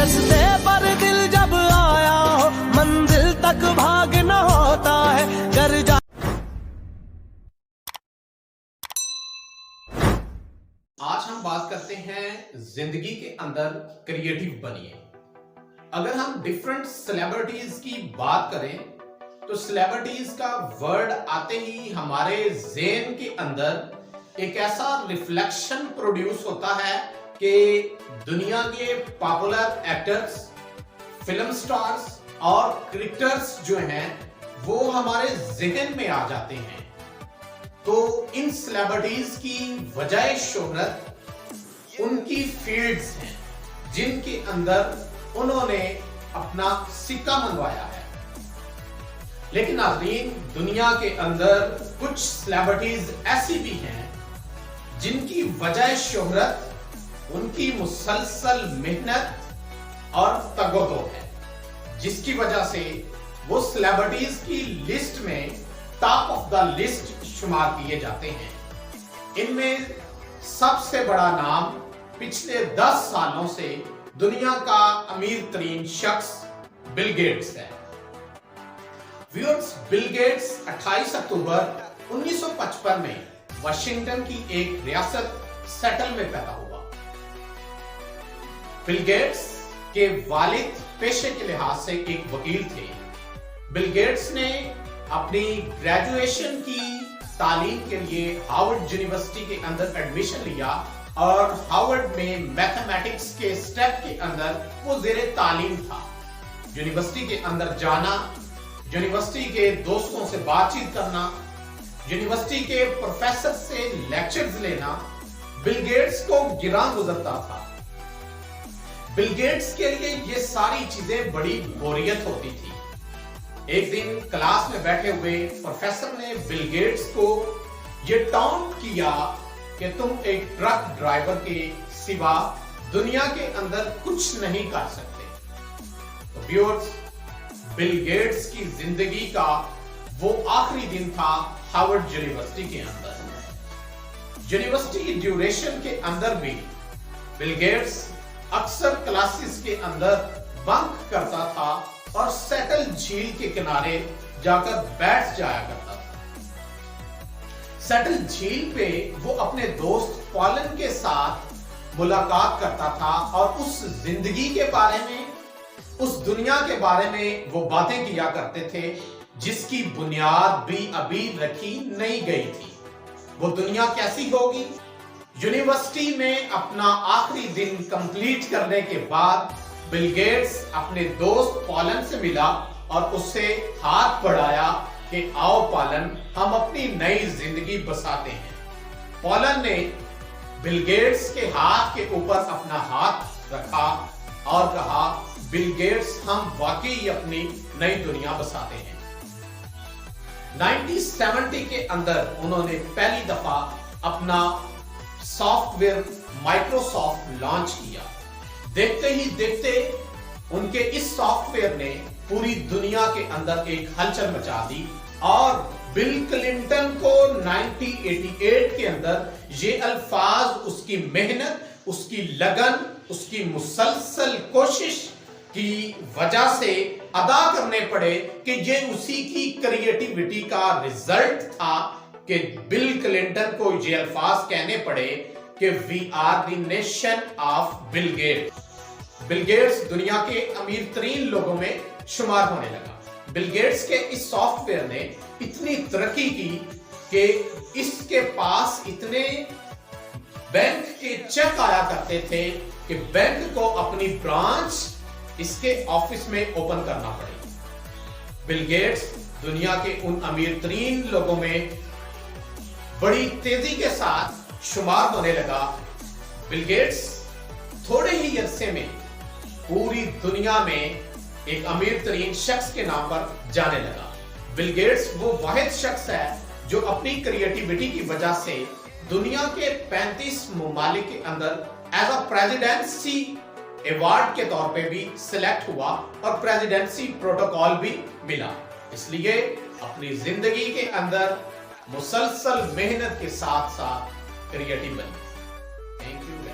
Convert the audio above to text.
रस्ते पर दिल जब आया हो मंजिल तक भागना होता है घर जा। आज हम बात करते हैं जिंदगी के अंदर क्रिएटिव बनिए। अगर हम डिफरेंट सेलिब्रिटीज की बात करें तो सेलिब्रिटीज का वर्ड आते ही हमारे ज़हन के अंदर एक ऐसा रिफ्लेक्शन प्रोड्यूस होता है कि दुनिया के पॉपुलर एक्टर्स, फिल्म स्टार्स और क्रिकेटर्स जो हैं वो हमारे ज़हन में आ जाते हैं। तो इन सेलिब्रिटीज की वजह शोहरत उनकी फील्ड्स हैं जिनके अंदर उन्होंने अपना सिक्का मनवाया है। लेकिन नाज़रीन, दुनिया के अंदर कुछ सेलिब्रिटीज ऐसी भी हैं जिनकी वजह शोहरत उनकी मुसलसल मेहनत और तगोदो है, जिसकी वजह से वो सेलिब्रिटीज की लिस्ट में टॉप ऑफ द लिस्ट शुमार किए जाते हैं। इनमें सबसे बड़ा नाम पिछले 10 सालों से दुनिया का अमीर तरीन शख्स बिल गेट्स है। व्यूअर्स, बिल गेट्स 28 अक्टूबर 1955 में वाशिंगटन की एक रियासत सेटल में पैदा हुआ। बिल गेट्स के वालिद पेशे के लिहाज से एक वकील थे। बिल गेट्स ने अपनी ग्रेजुएशन की तालीम के लिए हार्वर्ड यूनिवर्सिटी के अंदर एडमिशन लिया और हार्वर्ड में मैथमेटिक्स के स्टेप के अंदर वो ज़ेरे तालीम था। यूनिवर्सिटी के अंदर जाना, यूनिवर्सिटी के दोस्तों से बातचीत करना, यूनिवर्सिटी के प्रोफेसर से लेक्चर्स लेना बिल गेट्स को गिरां गुजरता था। बिल गेट्स के लिए ये सारी चीजें बड़ी बोरियत होती थी। एक दिन क्लास में बैठे हुए प्रोफेसर ने बिल गेट्स को ये टॉन्ट किया कि तुम एक ट्रक ड्राइवर के सिवा दुनिया के अंदर कुछ नहीं कर सकते। तो व्यूअर्स, बिल गेट्स की जिंदगी का वो आखिरी दिन था हार्वर्ड यूनिवर्सिटी के अंदर। यूनिवर्सिटी ड्यूरेशन के अंदर भी बिल गेट्स अक्सर क्लासेस के अंदर बंक करता था और सेटल झील के किनारे जाकर बैठ जाया करता था। सेटल झील पे वो अपने दोस्त पॉलन के साथ मुलाकात करता था और उस जिंदगी के बारे में, उस दुनिया के बारे में वो बातें किया करते थे जिसकी बुनियाद भी अभी रखी नहीं गई थी। वो दुनिया कैसी होगी? यूनिवर्सिटी में अपना आखिरी दिन कंप्लीट करने के बाद बिल गेट्स अपने दोस्त पॉलन से मिला और उससे हाथ बढ़ाया कि आओ पॉलन, हम अपनी नई जिंदगी बसाते हैं। पॉलन ने बिल गेट्स के हाथ के ऊपर अपना हाथ रखा और कहा, बिल गेट्स, हम वाकई अपनी नई दुनिया बसाते हैं। 1970 के अंदर उन्होंने पहली दफा अपना सॉफ्टवेयर माइक्रोसॉफ्ट लॉन्च किया। देखते ही देखते उनके इस सॉफ्टवेयर ने पूरी दुनिया के अंदर एक हलचल मचा दी और बिल क्लिंटन को 1988 के अंदर ये अल्फाज उसकी मेहनत, उसकी लगन, उसकी मुसलसल कोशिश की वजह से अदा करने पड़े कि ये उसी की क्रिएटिविटी का रिजल्ट था कि बिल क्लिंटन को ये अल्फाज कहने पड़े कि we are the nation of Bill Gates. Bill Gates दुनिया के अमीर तरीन लोगों में शुमार होने लगा। बिल गेट्स के इस सॉफ्टवेयर ने इतनी तरक्की की कि इसके पास इतने बैंक के चेक आया करते थे कि बैंक को अपनी ब्रांच इसके ऑफिस में ओपन करना पड़े। बिल गेट्स दुनिया के उन अमीर तरीन लोगों में बड़ी तेजी के साथ शुमार होने लगा। बिल गेट्स थोड़े ही अरसे में पूरी दुनिया में एक अमीर तरीन शख्स के नाम पर जाने लगा। बिल गेट्स वो वाहिद शख्स है जो अपनी क्रिएटिविटी की वजह से दुनिया के 35 ममालिक के अंदर एज अ प्रेसिडेंसी अवार्ड के तौर पे भी सिलेक्ट हुआ और प्रेसिडेंसी प्रोटोकॉल भी मिला। इसलिए अपनी जिंदगी के अंदर मुसलसल मेहनत के साथ साथ क्रिएटिव बने। Thank you.